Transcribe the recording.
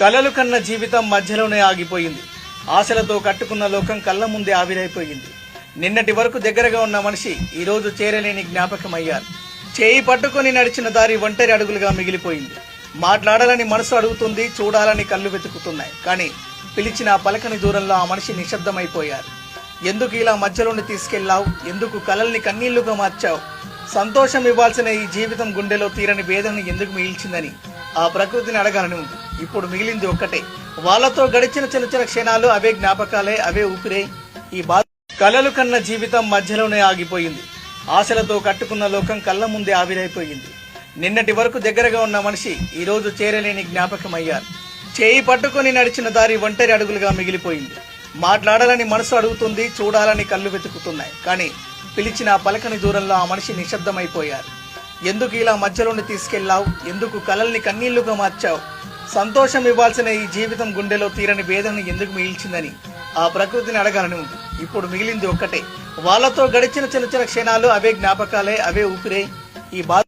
కలలు కన్న జీవితం మధ్యలోనే ఆగిపోయింది. ఆశలతో కట్టుకున్న లోకం కళ్ళ ముందే ఆవిరైపోయింది. నిన్నటి వరకు దగ్గరగా ఉన్న మనిషి ఈ రోజు చేరలేని జ్ఞాపకమయ్యారు. చేయి పట్టుకుని నడిచిన దారి ఒంటరి అడుగులుగా మిగిలిపోయింది. మాట్లాడాలని మనసు అడుగుతుంది, చూడాలని కళ్ళు వెతుకుతున్నాయి. కానీ పిలిచిన పలకని దూరంలో ఆ మనిషి నిశ్శబ్దమైపోయారు. ఎందుకు ఇలా మధ్యలోని తీసుకెళ్లావు? ఎందుకు కలల్ని కన్నీళ్లుగా మార్చావు? సంతోషం ఇవ్వాల్సిన ఈ జీవితం గుండెలో తీరని వేదనని ఎందుకు మిగిల్చిందని ఆ ప్రకృతిని అడగాలని ఉంది. ఇప్పుడు మిగిలింది ఒక్కటే, వాళ్ళతో గడిచిన చిన్న చిన్న క్షణాలు, అవే జ్ఞాపకాలే, అవే ఊపిరే. ఈ బాధ కలలు కన్న జీవితం మధ్యలోనే ఆగిపోయింది. ఆశలతో కట్టుకున్న లోకం కళ్ళ ముందే ఆవిరైపోయింది. నిన్నటి వరకు దగ్గరగా ఉన్న మనిషి ఈ రోజు చేరలేని జ్ఞాపకమయ్యారు. చేయి పట్టుకుని నడిచిన దారి ఒంటరి అడుగులుగా మిగిలిపోయింది. మాట్లాడాలని మనసు అడుగుతుంది, చూడాలని కళ్ళు వెతుకుతున్నాయి. కానీ పిలిచిన పలకని దూరంలో ఆ మనిషి నిశ్శబ్దమైపోయారు. ఎందుకు ఇలా మధ్యలోని తీసుకెళ్లావు? ఎందుకు కలల్ని కన్నీళ్లుగా మార్చావు? సంతోషం ఇవ్వాల్సిన ఈ జీవితం గుండెలో తీరని వేదనని ఎందుకు మిగిల్చిందని ఆ ప్రకృతిని అడగాలని ఉంది. ఇప్పుడు మిగిలింది ఒక్కటే, వాళ్ళతో గడిచిన చిన్న చిన్న క్షణాలు, అవే జ్ఞాపకాలే, అవే ఊపిరే. ఈ బాధ